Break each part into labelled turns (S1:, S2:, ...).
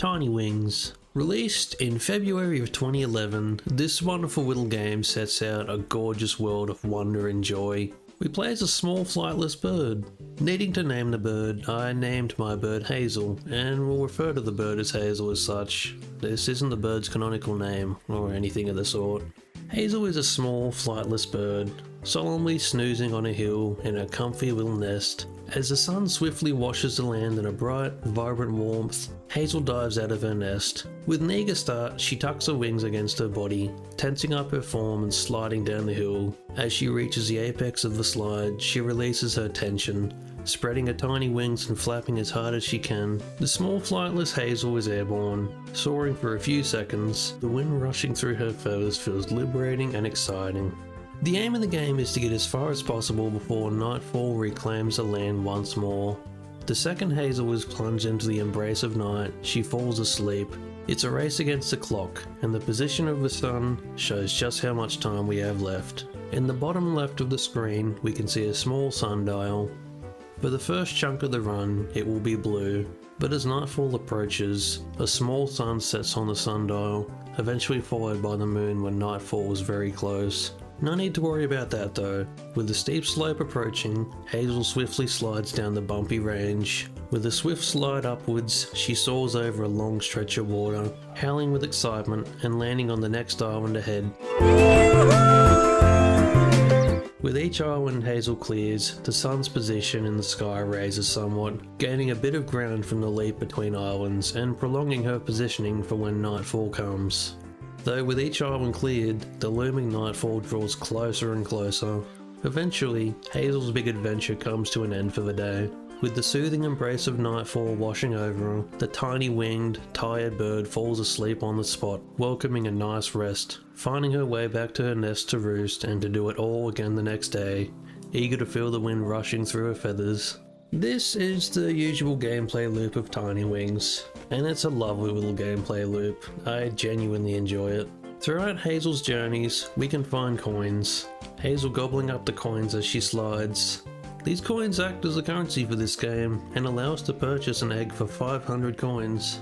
S1: TinyWings. Released in February of 2011, this wonderful little game sets out a gorgeous world of wonder and joy. We play as a small flightless bird. Needing to name the bird, I named my bird Hazel, and will refer to the bird as Hazel as such. This isn't the bird's canonical name, or anything of the sort. Hazel is a small flightless bird, solemnly snoozing on a hill in a comfy little nest. As the sun swiftly washes the land in a bright, vibrant warmth, Hazel dives out of her nest. With an eager start, she tucks her wings against her body, tensing up her form and sliding down the hill. As she reaches the apex of the slide, she releases her tension, spreading her tiny wings and flapping as hard as she can. The small flightless Hazel is airborne. Soaring for a few seconds, the wind rushing through her feathers feels liberating and exciting. The aim of the game is to get as far as possible before nightfall reclaims the land once more. The second Hazel is plunged into the embrace of night, she falls asleep. It's a race against the clock, and the position of the sun shows just how much time we have left. In the bottom left of the screen, we can see a small sundial. For the first chunk of the run, it will be blue, but as nightfall approaches, a small sun sets on the sundial, eventually followed by the moon when nightfall is very close. No need to worry about that though. With the steep slope approaching, Hazel swiftly slides down the bumpy range. With a swift slide upwards, she soars over a long stretch of water, howling with excitement and landing on the next island ahead. With each island Hazel clears, the sun's position in the sky raises somewhat, gaining a bit of ground from the leap between islands and prolonging her positioning for when nightfall comes. Though with each island cleared, the looming nightfall draws closer and closer. Eventually, Hazel's big adventure comes to an end for the day. With the soothing embrace of nightfall washing over her, the tiny winged, tired bird falls asleep on the spot, welcoming a nice rest, finding her way back to her nest to roost and to do it all again the next day, eager to feel the wind rushing through her feathers. This is the usual gameplay loop of TinyWings, and it's a lovely little gameplay loop. I genuinely enjoy it. Throughout Hazel's journeys, we can find coins, Hazel gobbling up the coins as she slides. These coins act as a currency for this game and allow us to purchase an egg for 500 coins.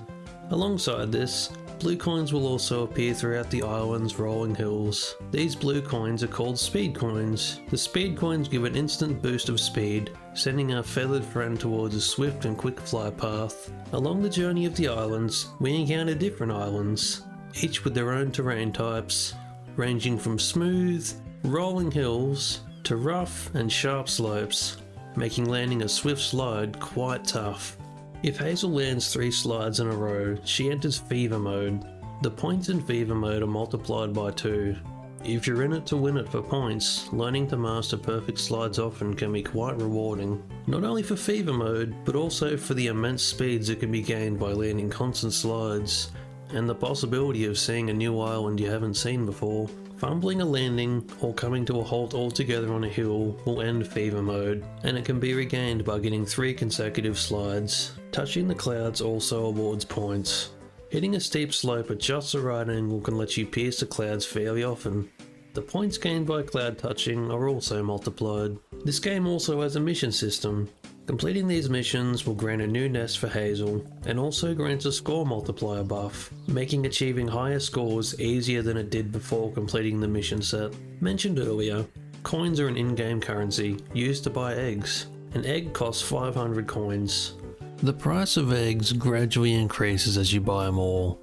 S1: Alongside this, blue coins will also appear throughout the island's rolling hills. These blue coins are called speed coins. The speed coins give an instant boost of speed, sending our feathered friend towards a swift and quick fly path. Along the journey of the islands, we encounter different islands, each with their own terrain types, ranging from smooth, rolling hills to rough and sharp slopes, making landing a swift slide quite tough. If Hazel lands 3 slides in a row, she enters fever mode. The points in fever mode are multiplied by 2. If you're in it to win it for points, learning to master perfect slides often can be quite rewarding. Not only for fever mode, but also for the immense speeds that can be gained by landing constant slides, and the possibility of seeing a new island you haven't seen before. Fumbling a landing or coming to a halt altogether on a hill will end fever mode, and it can be regained by getting 3 consecutive slides. Touching the clouds also awards points. Hitting a steep slope at just the right angle can let you pierce the clouds fairly often. The points gained by cloud touching are also multiplied. This game also has a mission system. Completing these missions will grant a new nest for Hazel, and also grants a score multiplier buff, making achieving higher scores easier than it did before completing the mission set. Mentioned earlier, coins are an in-game currency used to buy eggs. An egg costs 500 coins. The price of eggs gradually increases as you buy more,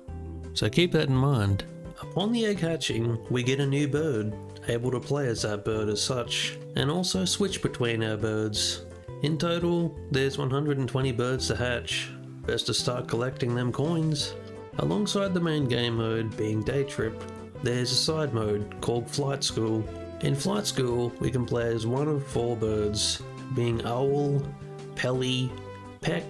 S1: so keep that in mind. Upon the egg hatching, we get a new bird, able to play as that bird as such, and also switch between our birds. In total, there's 120 birds to hatch. Best to start collecting them coins. Alongside the main game mode being Day Trip, there's a side mode called Flight School. In Flight School, we can play as one of 4 birds, being Owl, Pelly, Peck,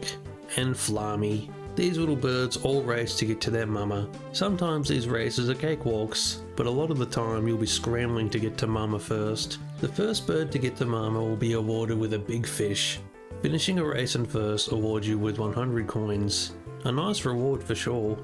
S1: and Flammy. These little birds all race to get to their mama. Sometimes these races are cakewalks, but a lot of the time you'll be scrambling to get to mama first. The first bird to get to mama will be awarded with a big fish. Finishing a race in first awards you with 100 coins. A nice reward for sure.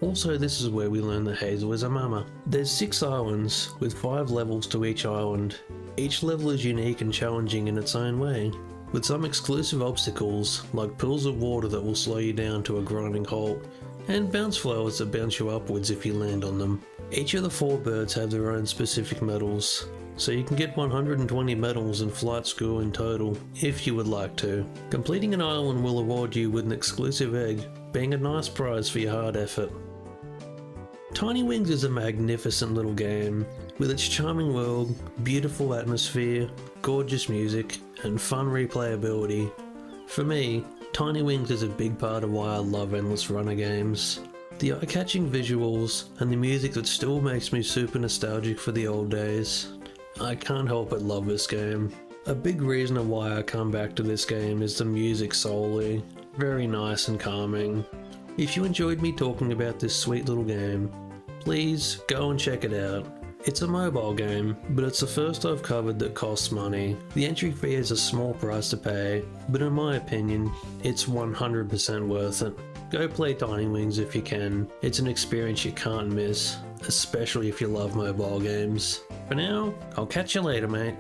S1: Also, this is where we learn that Hazel is a mama. There's 6 islands, with 5 levels to each island. Each level is unique and challenging in its own way, with some exclusive obstacles, like pools of water that will slow you down to a grinding halt, and bounce flowers that bounce you upwards if you land on them. Each of the 4 birds have their own specific medals, so you can get 120 medals in flight school in total, if you would like to. Completing an island will award you with an exclusive egg, being a nice prize for your hard effort. TinyWings is a magnificent little game, with its charming world, beautiful atmosphere, gorgeous music, and fun replayability. For me, TinyWings is a big part of why I love endless runner games. The eye-catching visuals, and the music that still makes me super nostalgic for the old days. I can't help but love this game. A big reason of why I come back to this game is the music solely. Very nice and calming. If you enjoyed me talking about this sweet little game, please go and check it out. It's a mobile game, but it's the first I've covered that costs money. The entry fee is a small price to pay, but in my opinion, it's 100% worth it. Go play TinyWings if you can. It's an experience you can't miss, especially if you love mobile games. For now, I'll catch you later, mate.